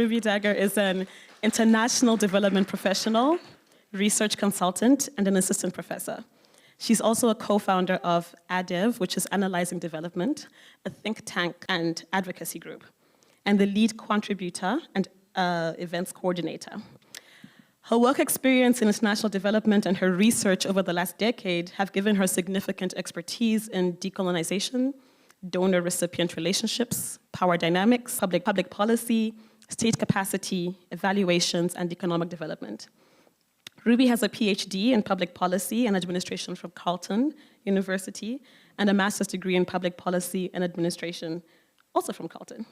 Ruby Dagher is an international development professional, research consultant, and an assistant professor. She's also a co-founder of ADEV, which is Analyzing Development, a think tank and advocacy group, and the lead contributor and events coordinator. Her work experience in international development and her research over the last decade have given her significant expertise in decolonization, donor-recipient relationships, power dynamics, public policy, state capacity, evaluations, and economic development. Ruby has a PhD in public policy and administration from Carleton University and a master's degree in public policy and administration, also from Carleton.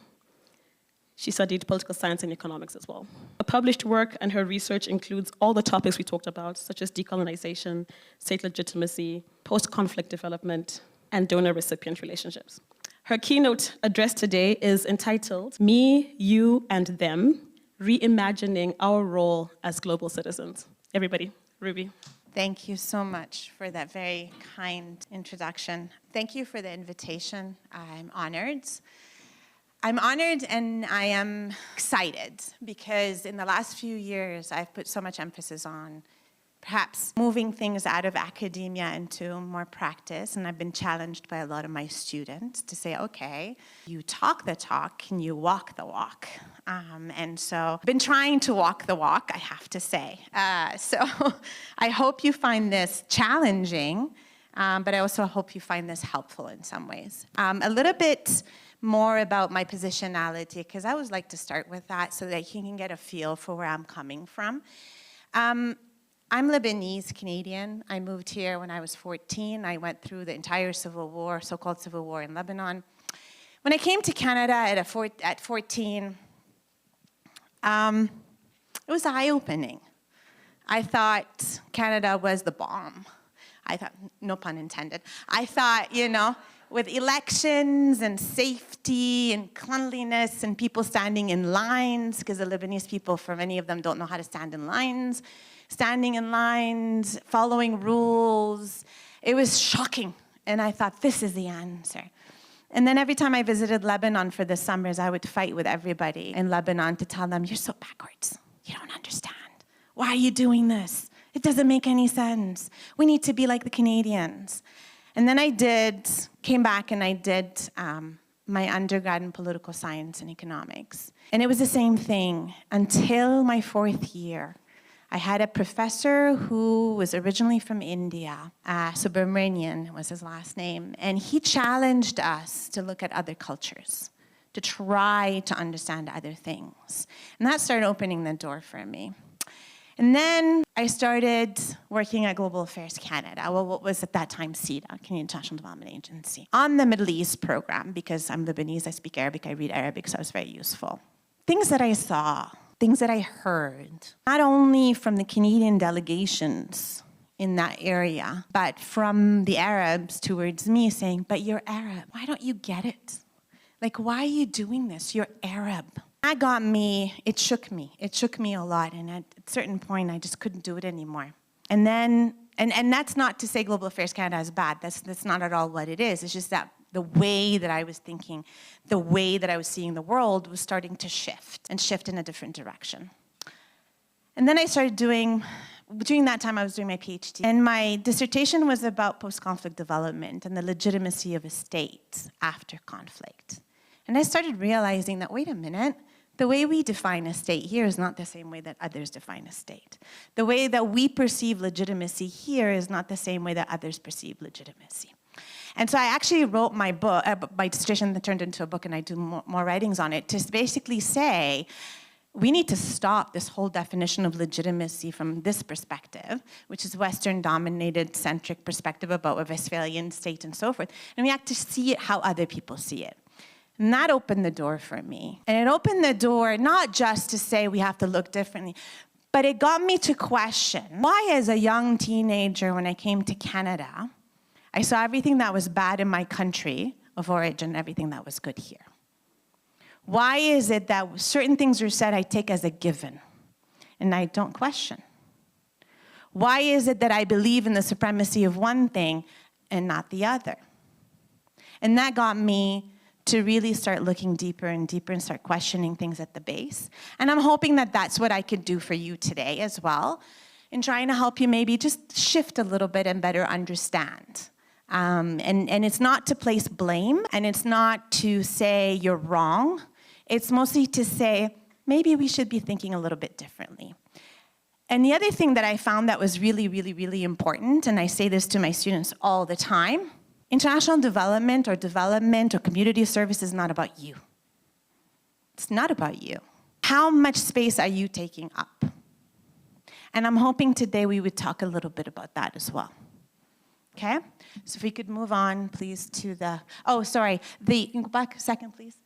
She studied political science and economics as well. Her published work and her research includes all the topics we talked about, such as decolonization, state legitimacy, post-conflict development, and donor-recipient relationships. Her keynote address today is entitled, Me, You, and Them, Reimagining Our Role as Global Citizens. Everybody, Ruby. Thank you so much for that very kind introduction. Thank you for the invitation. I'm honored. I'm honored and I am excited because in the last few years, I've put so much emphasis on perhaps moving things out of academia into more practice, and I've been challenged by a lot of my students to say, okay, you talk the talk, can you walk the walk? And so I've been trying to walk the walk, I have to say. So I hope you find this challenging, but I also hope you find this helpful in some ways. A little bit more about my positionality, because I always like to start with that so that you can get a feel for where I'm coming from. I'm Lebanese Canadian. I moved here when I was 14. I went through the entire civil war, so-called civil war in Lebanon. When I came to Canada at 14, it was eye-opening. I thought Canada was the bomb. I thought, no pun intended. I thought, you know, with elections and safety and cleanliness and people standing in lines, because the Lebanese people, for many of them, don't know how to stand in lines, standing in lines, following rules. It was shocking. And I thought, this is the answer. And then every time I visited Lebanon for the summers, I would fight with everybody in Lebanon to tell them, you're so backwards. You don't understand. Why are you doing this? It doesn't make any sense. We need to be like the Canadians. And then I came back and I did my undergrad in political science and economics. And it was the same thing until my 4th year. I had a professor who was originally from India, Subramanian was his last name, and he challenged us to look at other cultures, to try to understand other things. And that started opening the door for me. And then I started working at Global Affairs Canada, well, what was at that time CEDA, Canadian International Development Agency, on the Middle East program, because I'm Lebanese, I speak Arabic, I read Arabic, so it was very useful. Things that I saw, things that I heard, not only from the Canadian delegations in that area, but from the Arabs towards me saying, but you're Arab, why don't you get it? Like, why are you doing this? You're Arab. That got me, it shook me a lot, and at a certain point, I just couldn't do it anymore. And then, and that's not to say Global Affairs Canada is bad, that's not at all what it is, it's just that the way that I was thinking, the way that I was seeing the world was starting to shift in a different direction. And then I started during that time I was doing my PhD, and my dissertation was about post-conflict development and the legitimacy of a state after conflict. And I started realizing that, wait a minute, the way we define a state here is not the same way that others define a state. The way that we perceive legitimacy here is not the same way that others perceive legitimacy. And so I actually wrote my book, my dissertation that turned into a book, and I do more writings on it, to basically say, we need to stop this whole definition of legitimacy from this perspective, which is Western-dominated, centric perspective about a Westphalian state and so forth, and we have to see it how other people see it. And that opened the door for me. And it opened the door not just to say we have to look differently, but it got me to question, why as a young teenager when I came to Canada, I saw everything that was bad in my country of origin, everything that was good here. Why is it that certain things are said I take as a given and I don't question? Why is it that I believe in the supremacy of one thing and not the other? And that got me to really start looking deeper and deeper and start questioning things at the base. And I'm hoping that that's what I could do for you today as well, in trying to help you maybe just shift a little bit and better understand. And it's not to place blame, and it's not to say you're wrong. It's mostly to say, maybe we should be thinking a little bit differently. And the other thing that I found that was really, really, really important, and I say this to my students all the time, international development or community service is not about you. It's not about you. How much space are you taking up? And I'm hoping today we would talk a little bit about that as well. Okay? So if we could move on, please, to the, oh, sorry, you can go back a second, please.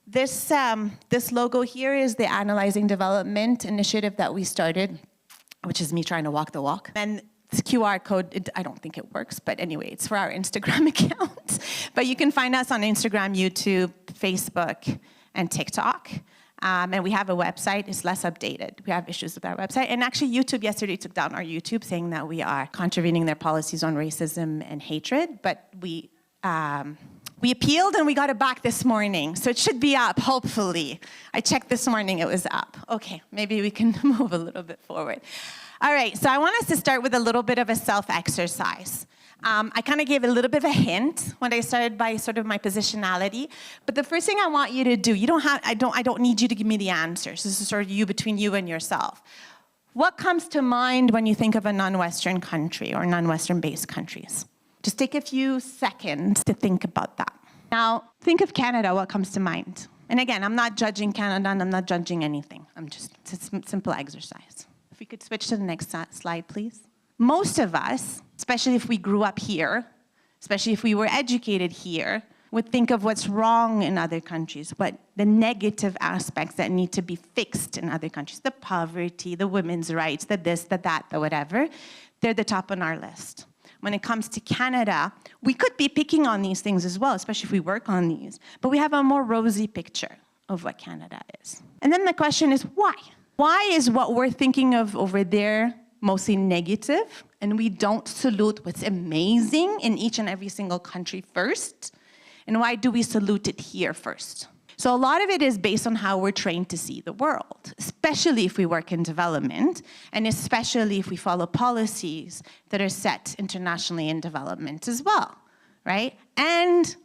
This logo here is the Analyzing Development initiative that we started, which is me trying to walk the walk. And this QR code, I don't think it works, but anyway, it's for our Instagram account. But you can find us on Instagram, YouTube, Facebook, and TikTok. And we have a website. It's less updated. We have issues with our website. And actually, YouTube yesterday took down our YouTube, saying that we are contravening their policies on racism and hatred. But we appealed, and we got it back this morning. So it should be up, hopefully. I checked this morning, it was up. Okay, maybe we can move a little bit forward. All right, so I want us to start with a little bit of a self-exercise. I kind of gave a little bit of a hint when I started by sort of my positionality. But the first thing I want you to do, I don't need you to give me the answers. This is sort of between you and yourself. What comes to mind when you think of a non-Western country or non-Western-based countries? Just take a few seconds to think about that. Now, think of Canada, what comes to mind? And again, I'm not judging Canada, and I'm not judging anything. It's a simple exercise. If we could switch to the next slide, please. Most of us, especially if we grew up here, especially if we were educated here, would think of what's wrong in other countries, what the negative aspects that need to be fixed in other countries, the poverty, the women's rights, the this, the that, the whatever. They're the top on our list. When it comes to Canada, we could be picking on these things as well, especially if we work on these, but we have a more rosy picture of what Canada is. And then the question is, why? Why is what we're thinking of over there mostly negative, and we don't salute what's amazing in each and every single country first? And why do we salute it here first? So a lot of it is based on how we're trained to see the world, especially if we work in development, and especially if we follow policies that are set internationally in development as well, right? And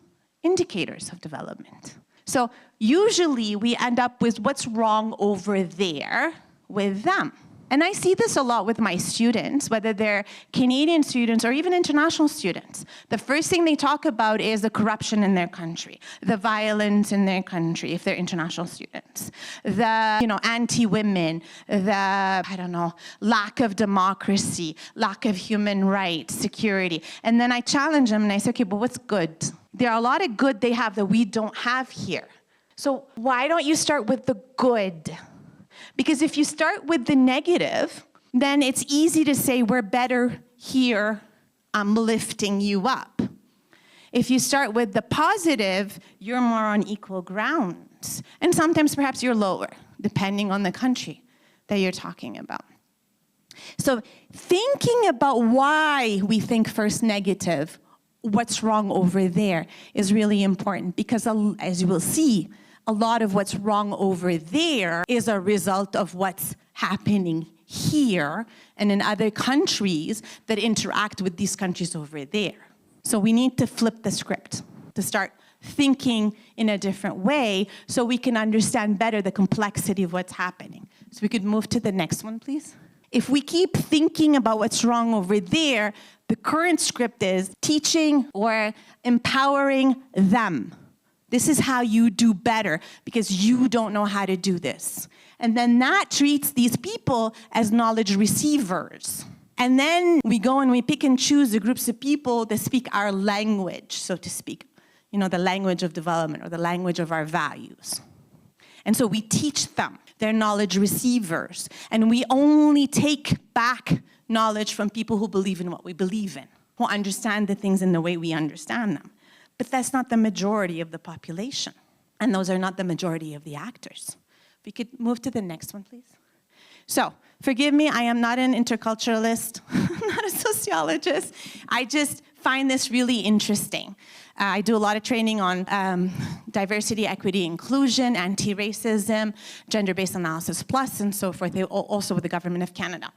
indicators of development. So usually we end up with what's wrong over there with them. And I see this a lot with my students, whether they're Canadian students or even international students. The first thing they talk about is the corruption in their country, the violence in their country, if they're international students, the anti-women, the, lack of democracy, lack of human rights, security. And then I challenge them and I say, okay, but what's good? There are a lot of good they have that we don't have here. So why don't you start with the good? Because if you start with the negative, then it's easy to say, we're better here, I'm lifting you up. If you start with the positive, you're more on equal ground. And sometimes perhaps you're lower, depending on the country that you're talking about. So thinking about why we think first negative, what's wrong over there, is really important. Because as you will see, a lot of what's wrong over there is a result of what's happening here and in other countries that interact with these countries over there. So we need to flip the script, to start thinking in a different way so we can understand better the complexity of what's happening. So we could move to the next one, please. If we keep thinking about what's wrong over there, the current script is teaching or empowering them. This is how you do better because you don't know how to do this. And then that treats these people as knowledge receivers. And then we go and we pick and choose the groups of people that speak our language, so to speak. The language of development or the language of our values. And so we teach them. They're knowledge receivers. And we only take back knowledge from people who believe in what we believe in, who understand the things in the way we understand them. But that's not the majority of the population. And those are not the majority of the actors. We could move to the next one, please. So, forgive me, I am not an interculturalist, I'm not a sociologist. I just find this really interesting. I do a lot of training on diversity, equity, inclusion, anti-racism, gender-based analysis plus, and so forth, also with the Government of Canada.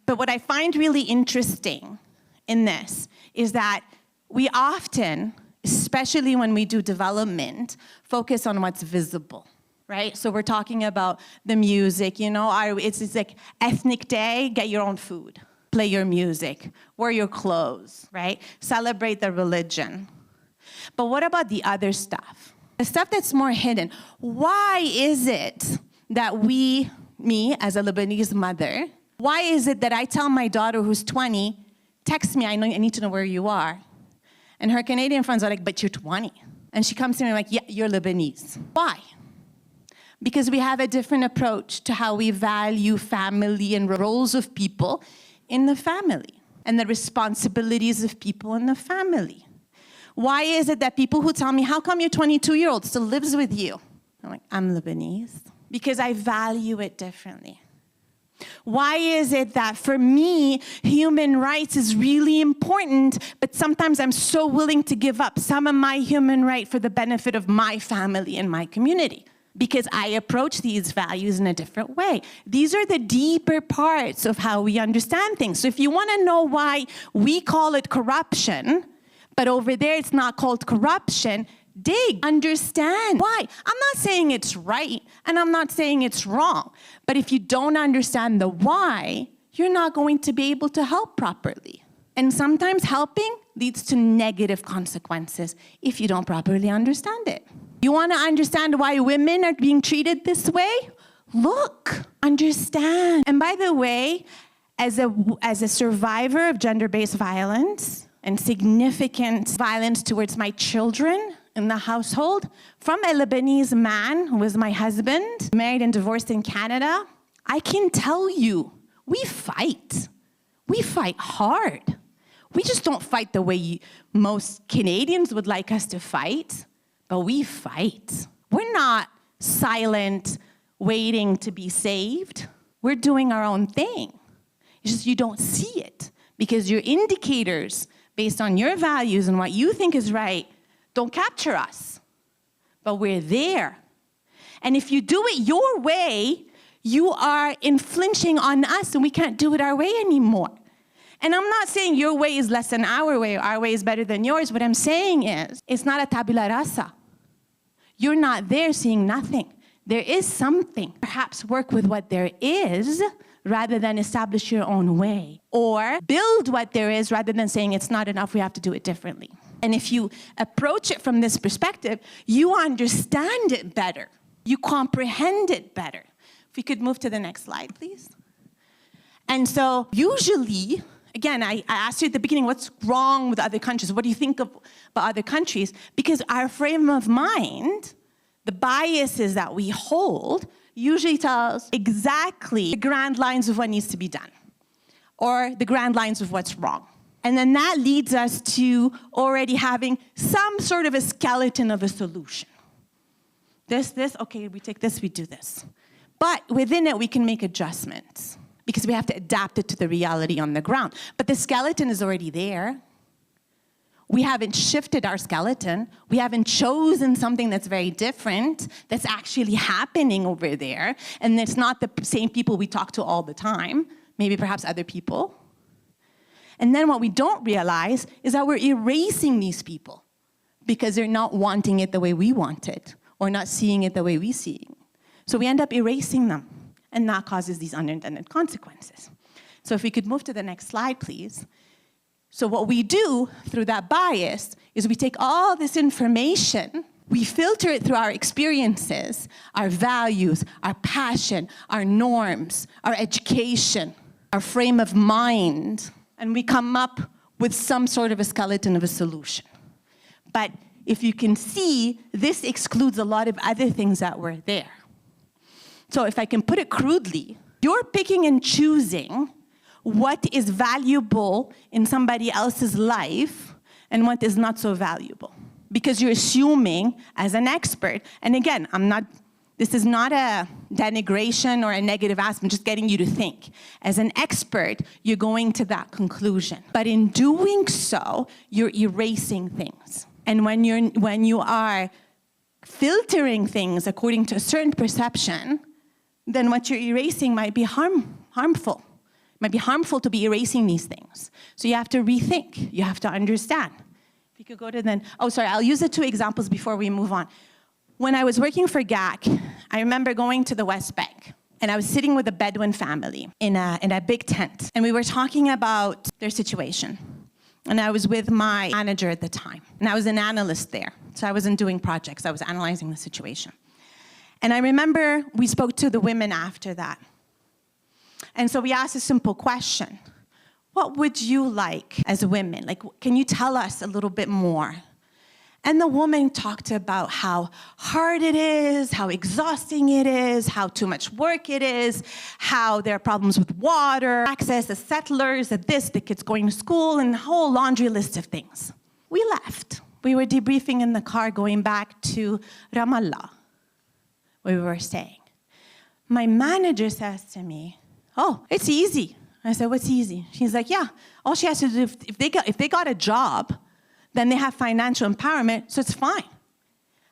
But what I find really interesting in this is that we often, especially when we do development, focus on what's visible, right? So we're talking about the music, you know, it's like ethnic day, get your own food. Play your music, wear your clothes, right? Celebrate the religion. But what about the other stuff? The stuff that's more hidden. Why is it that me as a Lebanese mother, why is it that I tell my daughter who's 20, text me, I need to know where you are. And her Canadian friends are like, but you're 20. And she comes to me like, yeah, you're Lebanese. Why? Because we have a different approach to how we value family and roles of people in the family, and the responsibilities of people in the family. Why is it that people who tell me, how come your 22-year-old still lives with you? I'm like, I'm Lebanese. Because I value it differently. Why is it that for me, human rights is really important, but sometimes I'm so willing to give up some of my human right for the benefit of my family and my community? Because I approach these values in a different way. These are the deeper parts of how we understand things. So if you want to know why we call it corruption, but over there it's not called corruption, dig, understand why. I'm not saying it's right, and I'm not saying it's wrong. But if you don't understand the why, you're not going to be able to help properly. And sometimes helping leads to negative consequences if you don't properly understand it. You want to understand why women are being treated this way? Look, understand. And by the way, as a survivor of gender-based violence and significant violence towards my children in the household, from a Lebanese man who was my husband, married and divorced in Canada, I can tell you, we fight. We fight hard. We just don't fight the way most Canadians would like us to fight. But we fight. We're not silent, waiting to be saved. We're doing our own thing. It's just you don't see it because your indicators, based on your values and what you think is right, don't capture us. But we're there. And if you do it your way, you are infringing on us, and we can't do it our way anymore. And I'm not saying your way is less than our way is better than yours. What I'm saying is, it's not a tabula rasa. You're not there seeing nothing. There is something. Perhaps work with what there is rather than establish your own way. Or build what there is rather than saying it's not enough, we have to do it differently. And if you approach it from this perspective, you understand it better. You comprehend it better. If we could move to the next slide, please. And so usually, again, I asked you at the beginning, what's wrong with other countries? What do you think about other countries? Because our frame of mind, the biases that we hold, usually tell us exactly the grand lines of what needs to be done, or the grand lines of what's wrong. And then that leads us to already having some sort of a skeleton of a solution. This, okay, we take this, we do this. But within it, we can make adjustments, because we have to adapt it to the reality on the ground. But the skeleton is already there. We haven't shifted our skeleton. We haven't chosen something that's very different, that's actually happening over there. And it's not the same people we talk to all the time, maybe perhaps other people. And then what we don't realize is that we're erasing these people because they're not wanting it the way we want it, or not seeing it the way we see it. So we end up erasing them. And that causes these unintended consequences. So if we could move to the next slide, please. So what we do through that bias is we take all this information, we filter it through our experiences, our values, our passion, our norms, our education, our frame of mind, and we come up with some sort of a skeleton of a solution. But if you can see, this excludes a lot of other things that were there. So if I can put it crudely, you're picking and choosing what is valuable in somebody else's life and what is not so valuable. Because you're assuming as an expert, and again, I'm not This is not a denigration or a negative aspect, I'm just getting you to think. As an expert, you're going to that conclusion. But in doing so, you're erasing things. And when you are filtering things according to a certain perception, then what you're erasing might be harmful. It might be harmful to be erasing these things. So you have to rethink. You have to understand. If you could go to then, oh, sorry, I'll use the 2 examples before we move on. When I was working for GAC, I remember going to the West Bank, and I was sitting with a Bedouin family in a big tent, and we were talking about their situation. And I was with my manager at the time, and I was an analyst there, so I wasn't doing projects, I was analyzing the situation. And I remember we spoke to the women after that. And so we asked a simple question. What would you like as women? Like, can you tell us a little bit more? And the woman talked about how hard it is, how exhausting it is, how too much work it is, how there are problems with water, access, the settlers, the this, the kids going to school, and a whole laundry list of things. We left. We were debriefing in the car going back to Ramallah, where we were staying. My manager says to me, oh, it's easy. I said, what's easy? She's like, yeah, all she has to do, if they got a job, then they have financial empowerment, so it's fine.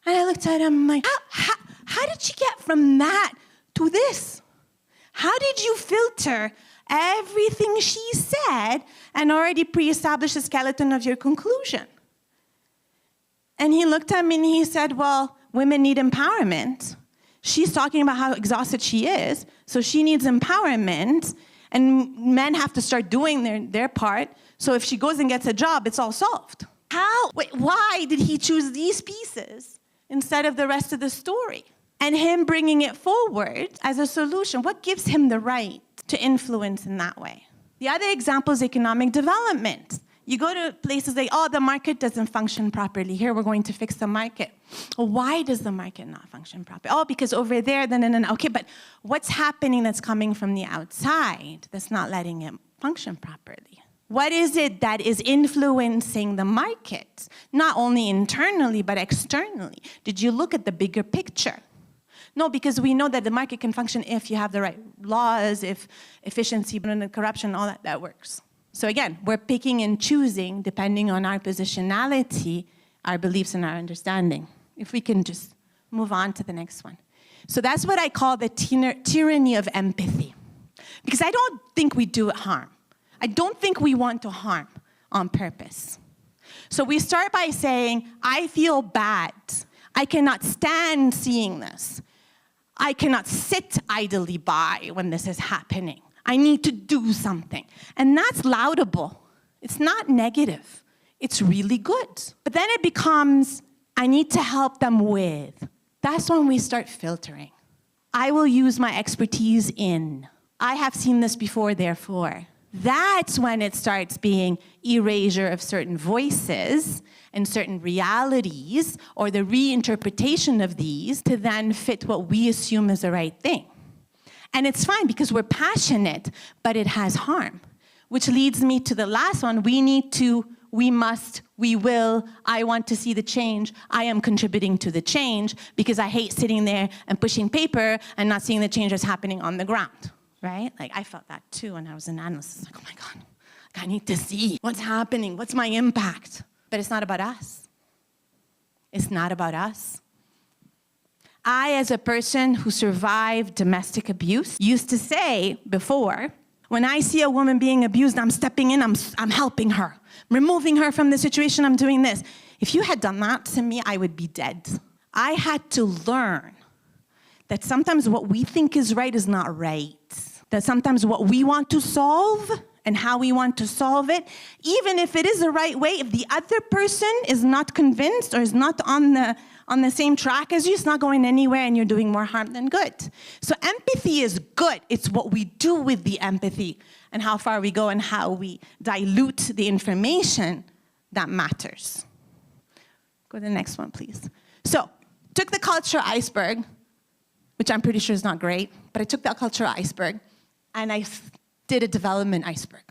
And I looked at him, I'm like, how did you get from that to this? How did you filter everything she said and already pre-establish the skeleton of your conclusion? And he looked at me and he said, well, women need empowerment. She's talking about how exhausted she is, so she needs empowerment, and men have to start doing their part, so if she goes and gets a job, it's all solved. Why did he choose these pieces instead of the rest of the story? And him bringing it forward as a solution, what gives him the right to influence in that way? The other example is economic development. You go to places like, oh, the market doesn't function properly. Here, we're going to fix the market. Well, why does the market not function properly? Oh, because over there, then. Okay, but what's happening that's coming from the outside that's not letting it function properly? What is it that is influencing the market, not only internally, but externally? Did you look at the bigger picture? No, because we know that the market can function if you have the right laws, if efficiency, and corruption, all that works. So again, we're picking and choosing, depending on our positionality, our beliefs and our understanding. If we can just move on to the next one. So that's what I call the tyranny of empathy. Because I don't think we do it harm. I don't think we want to harm on purpose. So we start by saying, I feel bad. I cannot stand seeing this. I cannot sit idly by when this is happening. I need to do something. And that's laudable. It's not negative. It's really good. But then it becomes, I need to help them with. That's when we start filtering. I will use my expertise in. I have seen this before, therefore. That's when it starts being erasure of certain voices and certain realities, or the reinterpretation of these to then fit what we assume is the right thing. And it's fine because we're passionate, but it has harm. Which leads me to the last one. We need to, we must, we will, I want to see the change. I am contributing to the change because I hate sitting there and pushing paper and not seeing the change that's happening on the ground. Right? Like, I felt that too when I was an analyst. Like, oh my God, I need to see what's happening. What's my impact? But it's not about us. It's not about us. I, as a person who survived domestic abuse, used to say before, when I see a woman being abused, I'm stepping in, I'm helping her, removing her from the situation, I'm doing this. If you had done that to me, I would be dead. I had to learn that sometimes what we think is right is not right. That sometimes what we want to solve and how we want to solve it, even if it is the right way, if the other person is not convinced or is not on the same track as you, it's not going anywhere and you're doing more harm than good. So empathy is good. It's what we do with the empathy and how far we go and how we dilute the information that matters. Go to the next one, please. So, took the culture iceberg, which I'm pretty sure is not great, but I took that culture iceberg and I did a development iceberg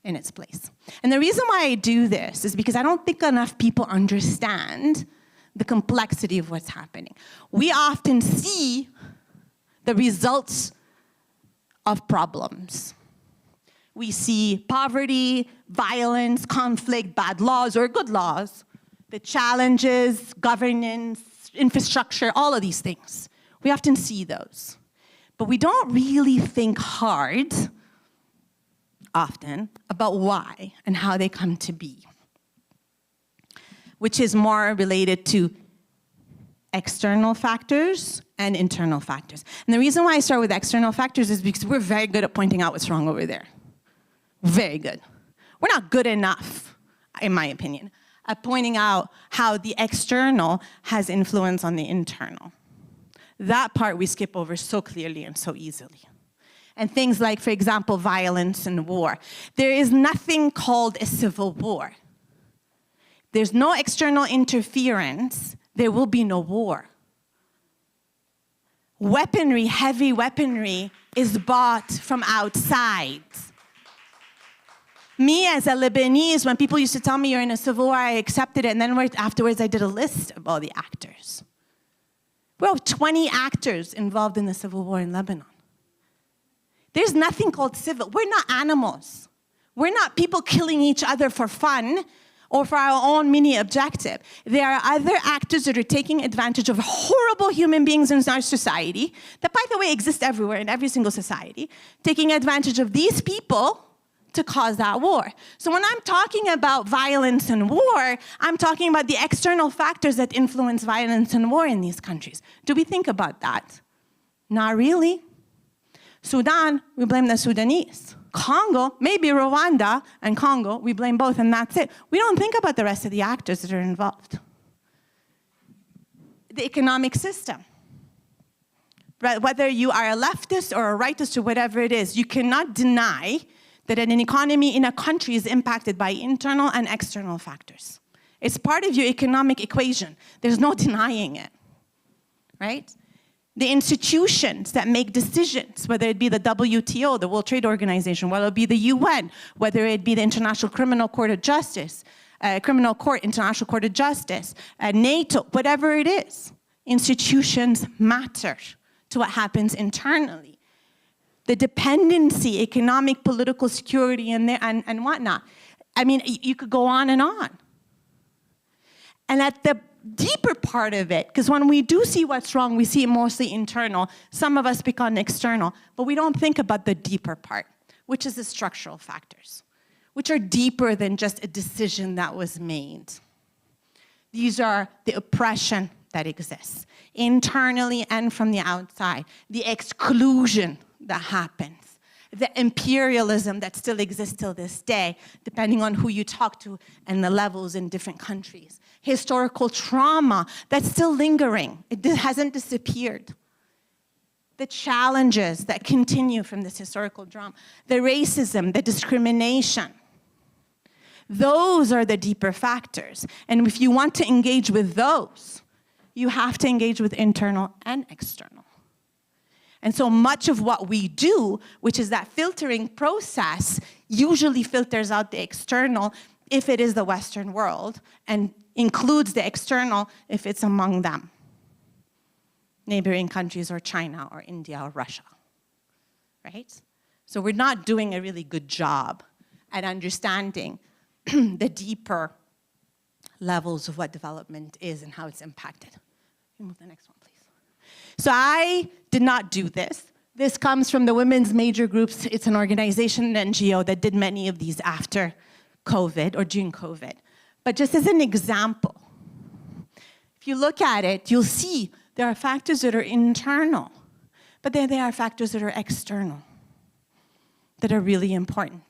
in its place. And the reason why I do this is because I don't think enough people understand the complexity of what's happening. We often see the results of problems. We see poverty, violence, conflict, bad laws or good laws, the challenges, governance, infrastructure, all of these things. We often see those. But we don't really think hard, often, about why and how they come to be, which is more related to external factors and internal factors. And the reason why I start with external factors is because we're very good at pointing out what's wrong over there. Very good. We're not good enough, in my opinion, at pointing out how the external has influence on the internal. That part we skip over so clearly and so easily. And things like, for example, violence and war. There is nothing called a civil war. There's no external interference, there will be no war. Weaponry, heavy weaponry, is bought from outside. Me as a Lebanese, when people used to tell me you're in a civil war, I accepted it, and then afterwards I did a list of all the actors. We have 20 actors involved in the civil war in Lebanon. There's nothing called civil. We're not animals. We're not people killing each other for fun or for our own mini objective. There are other actors that are taking advantage of horrible human beings in our society, that, by the way, exist everywhere in every single society, taking advantage of these people to cause that war. So when I'm talking about violence and war, I'm talking about the external factors that influence violence and war in these countries. Do we think about that? Not really. Sudan, we blame the Sudanese. Congo, maybe Rwanda and Congo, we blame both and that's it. We don't think about the rest of the actors that are involved. The economic system. Right? Whether you are a leftist or a rightist or whatever it is, you cannot deny that an economy in a country is impacted by internal and external factors. It's part of your economic equation. There's no denying it, right? The institutions that make decisions, whether it be the WTO, the World Trade Organization, whether it be the UN, whether it be the International Criminal Court of Justice, Criminal Court, International Court of Justice, NATO, whatever it is, institutions matter to what happens internally. The dependency, economic, political security, and whatnot. I mean, you could go on. And at the deeper part of it, because when we do see what's wrong, we see it mostly internal. Some of us pick on external, but we don't think about the deeper part, which is the structural factors, which are deeper than just a decision that was made. These are the oppression that exists, internally and from the outside, the exclusion that happens, the imperialism that still exists till this day, depending on who you talk to and the levels in different countries. Historical trauma that's still lingering. It hasn't disappeared. The challenges that continue from this historical drama. The racism, the discrimination. Those are the deeper factors. And if you want to engage with those, you have to engage with internal and external. And so much of what we do, which is that filtering process, usually filters out the external if it is the Western world, and includes the external if it's among them. Neighboring countries or China or India or Russia, right? So we're not doing a really good job at understanding the deeper levels of what development is and how it's impacted. Can you move the next one, please? So I did not do this. This comes from the women's major groups. It's an organization, an NGO, that did many of these after COVID or during COVID. But just as an example, if you look at it, you'll see there are factors that are internal, but then there are factors that are external that are really important.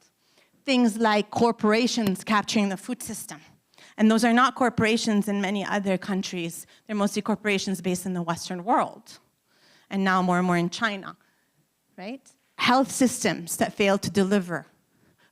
Things like corporations capturing the food system. And those are not corporations in many other countries. They're mostly corporations based in the Western world, and now more and more in China, right? Health systems that fail to deliver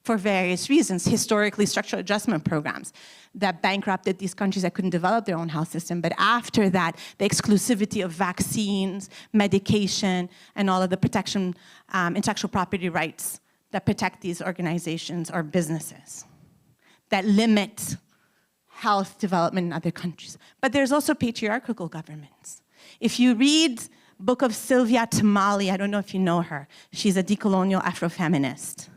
for various reasons, historically structural adjustment programs that bankrupted these countries that couldn't develop their own health system. But after that, the exclusivity of vaccines, medication, and all of the protection, intellectual property rights that protect these organizations or businesses, that limit health development in other countries. But there's also patriarchal governments. If you read book of Sylvia Tamali, I don't know if you know her. She's a decolonial Afrofeminist.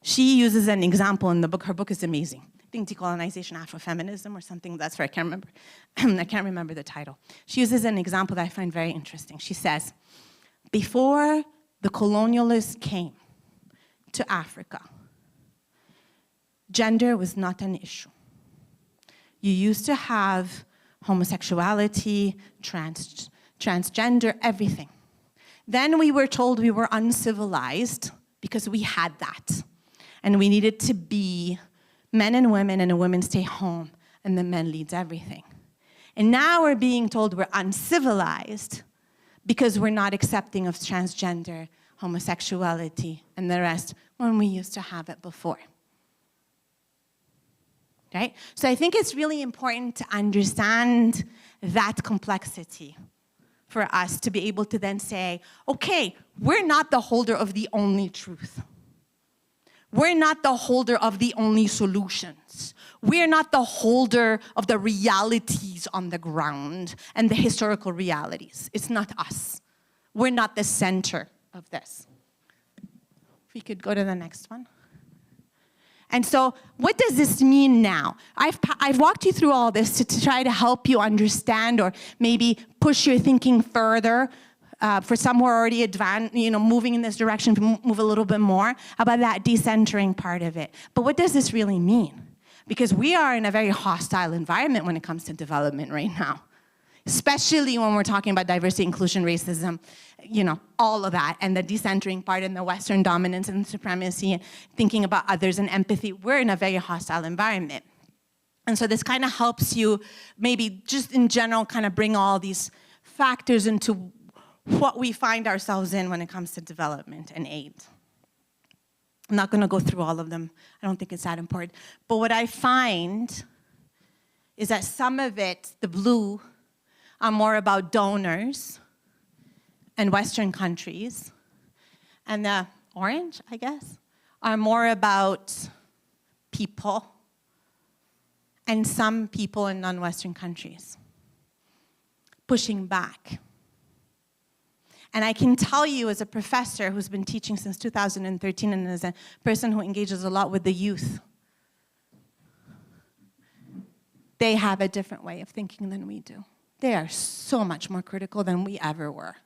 She uses an example in the book. Her book is amazing. I think Decolonization, Afrofeminism or something, that's right, I can't remember. I can't remember the title. She uses an example that I find very interesting. She says, before the colonialists came to Africa, gender was not an issue. You used to have homosexuality, transgender, everything. Then we were told we were uncivilized because we had that. And we needed to be men and the women stay home, and the men leads everything. And now we're being told we're uncivilized because we're not accepting of transgender, homosexuality, and the rest when we used to have it before. Right? So I think it's really important to understand that complexity for us to be able to then say, okay, we're not the holder of the only truth. We're not the holder of the only solutions. We're not the holder of the realities on the ground and the historical realities. It's not us. We're not the center of this. If we could go to the next one. And so what does this mean now? I've walked you through all this to try to help you understand or maybe push your thinking further. For some who are already advanced, moving in this direction, move a little bit more about that decentering part of it. But what does this really mean? Because we are in a very hostile environment when it comes to development right now, especially when we're talking about diversity, inclusion, racism, all of that, and the decentering part and the Western dominance and supremacy and thinking about others and empathy. We're in a very hostile environment. And so this kind of helps you maybe just in general kind of bring all these factors into what we find ourselves in when it comes to development and aid. I'm not going to go through all of them. I don't think it's that important. But what I find is that some of it, the blue, are more about donors and Western countries. And the orange, I guess, are more about people and some people in non-Western countries pushing back. And I can tell you as a professor who's been teaching since 2013 and as a person who engages a lot with the youth, they have a different way of thinking than we do. They are so much more critical than we ever were.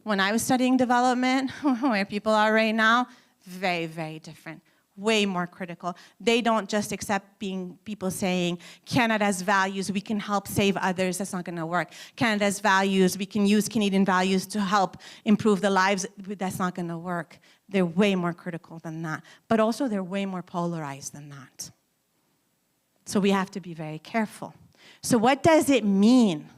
When I was studying development, where people are right now, very, very different. Way more critical. They don't just accept being people saying, Canada's values, we can help save others. That's not going to work. Canada's values, we can use Canadian values to help improve the lives. That's not going to work. They're way more critical than that. But also, they're way more polarized than that. So we have to be very careful. So what does it mean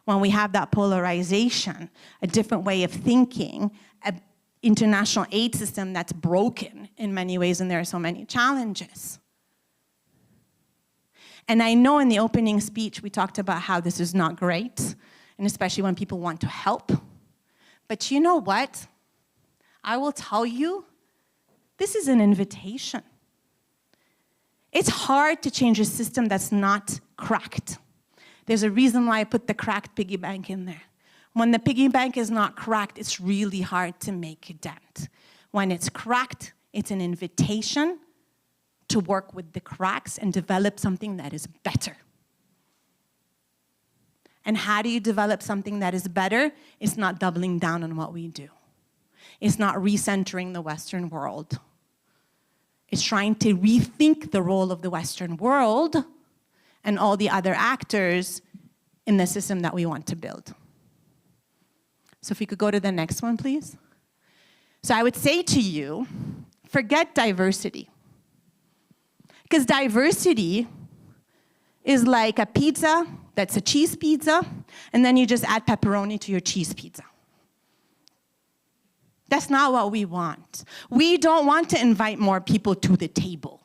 when we have that polarization, a different way of thinking, an international aid system that's broken in many ways, and there are so many challenges? And I know in the opening speech we talked about how this is not great, and especially when people want to help. But you know what? I will tell you, this is an invitation. It's hard to change a system that's not cracked. There's a reason why I put the cracked piggy bank in there. When the piggy bank is not cracked, it's really hard to make a dent. When it's cracked, it's an invitation to work with the cracks and develop something that is better. And how do you develop something that is better? It's not doubling down on what we do. It's not recentering the Western world. It's trying to rethink the role of the Western world and all the other actors in the system that we want to build. So if we could go to the next one, please. So I would say to you, forget diversity. Because diversity is like a pizza that's a cheese pizza, and then you just add pepperoni to your cheese pizza. That's not what we want. We don't want to invite more people to the table.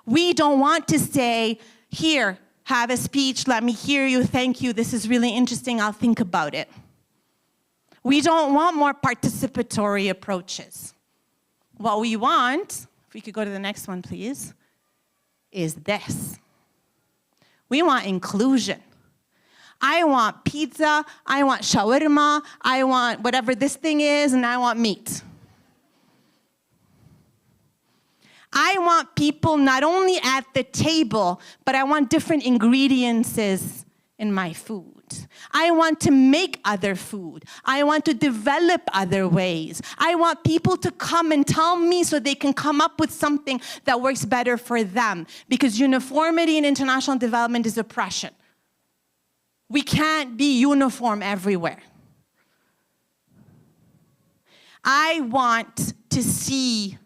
We don't want to say, here, have a speech, let me hear you, thank you, this is really interesting, I'll think about it. We don't want more participatory approaches. What we want, if we could go to the next one, please, is this. We want inclusion. I want pizza, I want shawarma, I want whatever this thing is, and I want meat. I want people not only at the table, but I want different ingredients in my food. I want to make other food. I want to develop other ways. I want people to come and tell me so they can come up with something that works better for them. Because uniformity in international development is oppression. We can't be uniform everywhere. I want to see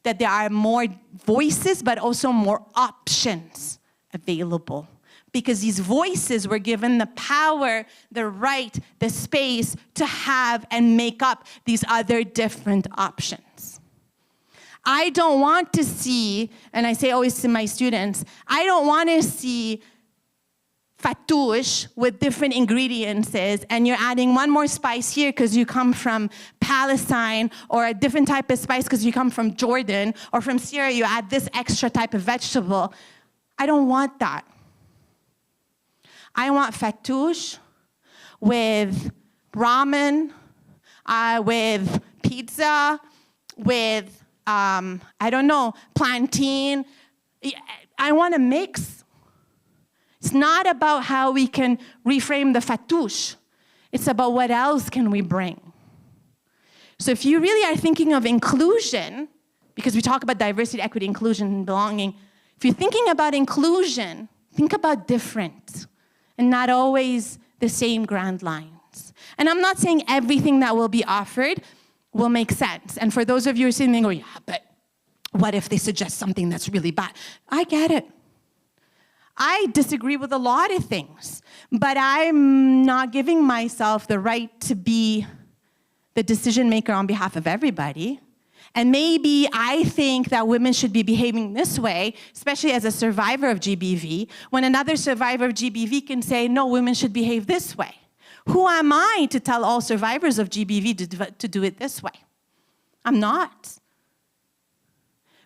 that there are more voices, but also more options available. Because these voices were given the power, the right, the space to have and make up these other different options. I don't want to see, and I say always to my students, I don't want to see fattoush with different ingredients, and you're adding one more spice here because you come from Palestine, or a different type of spice because you come from Jordan, or from Syria, you add this extra type of vegetable. I don't want that. I want fattoush with ramen, with pizza, with, I don't know, plantain. I want to mix. It's not about how we can reframe the fattoush. It's about what else can we bring. So if you really are thinking of inclusion, because we talk about diversity, equity, inclusion, and belonging, if you're thinking about inclusion, think about different and not always the same grand lines. And I'm not saying everything that will be offered will make sense. And for those of you who are sitting there going, yeah, but what if they suggest something that's really bad? I get it. I disagree with a lot of things, but I'm not giving myself the right to be the decision maker on behalf of everybody. And maybe I think that women should be behaving this way, especially as a survivor of GBV, when another survivor of GBV can say, no, women should behave this way. Who am I to tell all survivors of GBV to do it this way? I'm not.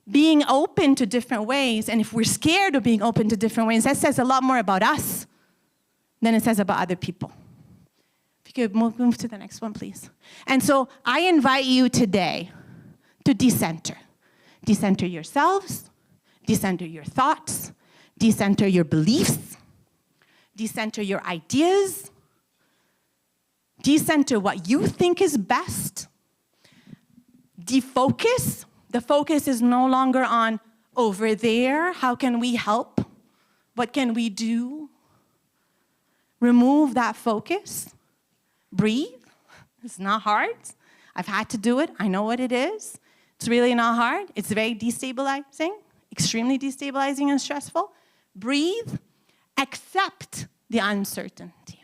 Being open to different ways, and if we're scared of being open to different ways, that says a lot more about us than it says about other people. If you could move to the next one, please. And so I invite you today to decenter. Decenter yourselves, decenter your thoughts, decenter your beliefs, decenter your ideas, decenter what you think is best, defocus. The focus is no longer on over there, how can we help? What can we do? Remove that focus, breathe. It's not hard. I've had to do it, I know what it is. It's really not hard. It's very destabilizing, extremely destabilizing and stressful. Breathe, accept the uncertainty.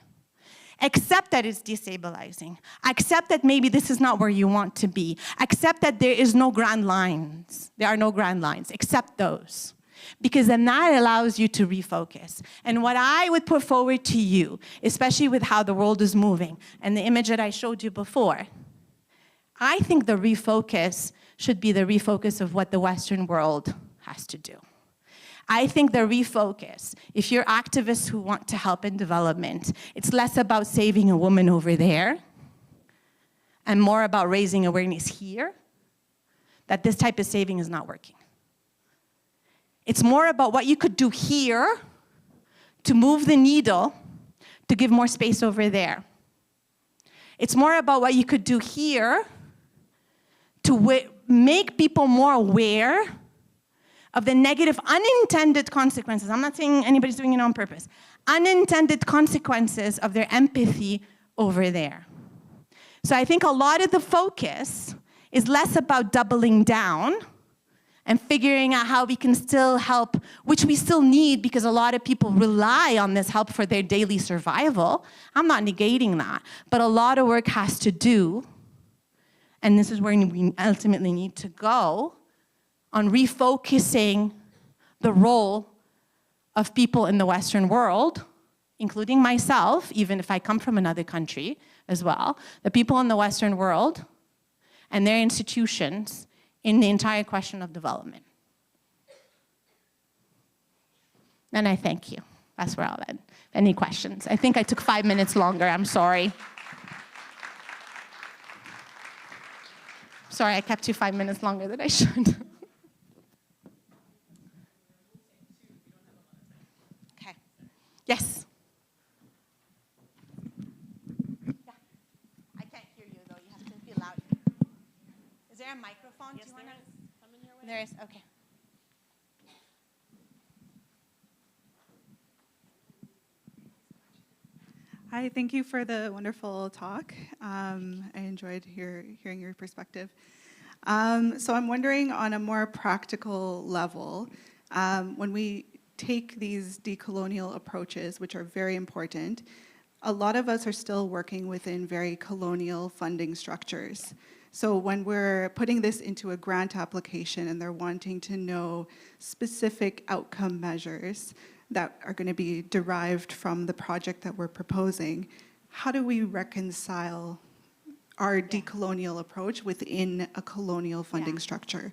Accept that it's destabilizing. Accept that maybe this is not where you want to be. Accept that there is no grand lines. There are no grand lines. Accept those. Because then that allows you to refocus. And what I would put forward to you, especially with how the world is moving, and the image that I showed you before, I think the refocus should be the refocus of what the Western world has to do. I think the refocus, if you're activists who want to help in development, it's less about saving a woman over there and more about raising awareness here that this type of saving is not working. It's more about what you could do here to move the needle to give more space over there. It's more about what you could do here to make people more aware of the negative unintended consequences. I'm not saying anybody's doing it on purpose. Unintended consequences of their empathy over there. So I think a lot of the focus is less about doubling down and figuring out how we can still help, which we still need because a lot of people rely on this help for their daily survival. I'm not negating that, but a lot of work has to do, and this is where we ultimately need to go, on refocusing the role of people in the Western world, including myself, even if I come from another country as well, the people in the Western world and their institutions in the entire question of development. And I thank you. That's where I'll end. Any questions? I think I took 5 minutes longer. I'm sorry. Sorry, I kept you 5 minutes longer than I should. Okay. Yes. Yeah. I can't hear you, though. You have to be loud. Is there a microphone? Yes, Do you there wanna... is. Coming your way. There is? Okay. Hi, thank you for the wonderful talk. I enjoyed hearing your perspective. So I'm wondering, on a more practical level, when we take these decolonial approaches, which are very important, a lot of us are still working within very colonial funding structures. So when we're putting this into a grant application and they're wanting to know specific outcome measures that are going to be derived from the project that we're proposing, how do we reconcile our decolonial approach within a colonial funding structure?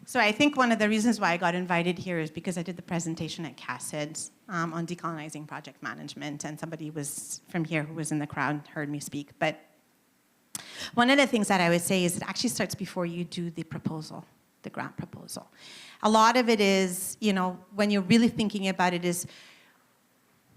So I think one of the reasons why I got invited here is because I did the presentation at CACID on decolonizing project management, and somebody was from here who was in the crowd heard me speak. But one of the things that I would say is it actually starts before you do the proposal, the grant proposal. A lot of it is, you know, when you're really thinking about it, is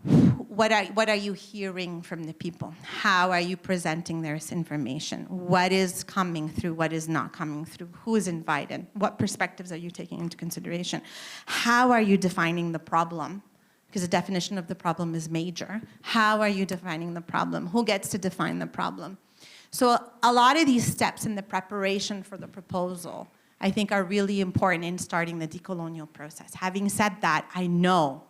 what are you hearing from the people? How are you presenting this information? What is coming through? What is not coming through? Who is invited? What perspectives are you taking into consideration? How are you defining the problem? Because the definition of the problem is major. How are you defining the problem? Who gets to define the problem? So a lot of these steps in the preparation for the proposal, I think, are really important in starting the decolonial process. Having said that, I know,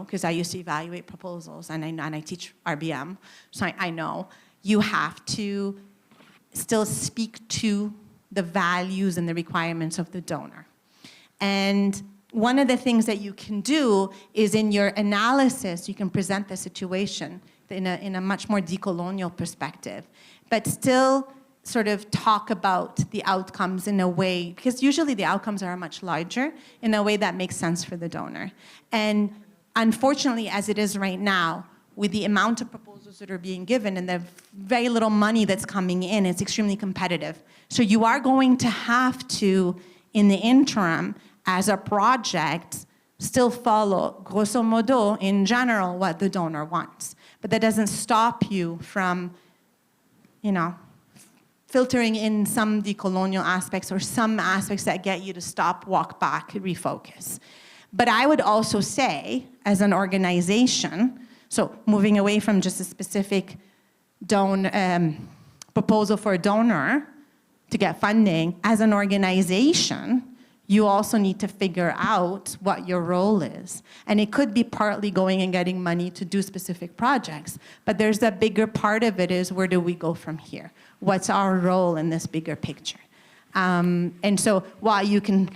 because I used to evaluate proposals and I teach RBM, so I know you have to still speak to the values and the requirements of the donor. And one of the things that you can do is in your analysis, you can present the situation in a much more decolonial perspective, but still sort of talk about the outcomes in a way, because usually the outcomes are much larger, in a way that makes sense for the donor. And unfortunately, as it is right now, with the amount of proposals that are being given and the very little money that's coming in, it's extremely competitive. So you are going to have to, in the interim, as a project, still follow, grosso modo, in general, what the donor wants. But that doesn't stop you from, you know, filtering in some decolonial aspects or some aspects that get you to stop, walk back, refocus. But I would also say, as an organization, so moving away from just a specific proposal for a donor to get funding, as an organization, you also need to figure out what your role is. And it could be partly going and getting money to do specific projects, but there's a bigger part of it is, where do we go from here? What's our role in this bigger picture? And so while you can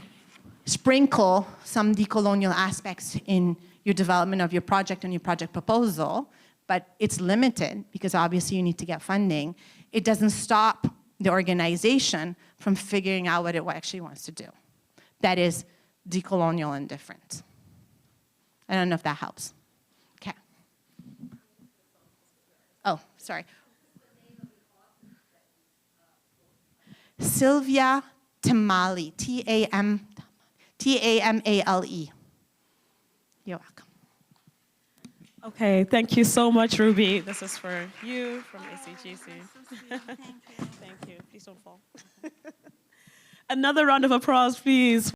sprinkle some decolonial aspects in your development of your project and your project proposal, but it's limited because obviously you need to get funding, it doesn't stop the organization from figuring out what it actually wants to do. That is decolonial and different. I don't know if that helps. Okay. Oh, sorry. Sylvia Tamale, T-A-M-A-L-E. You're welcome. Okay, thank you so much, Ruby. This is for you from ACGC. Thank you. Thank you. Please don't fall. Another round of applause, please.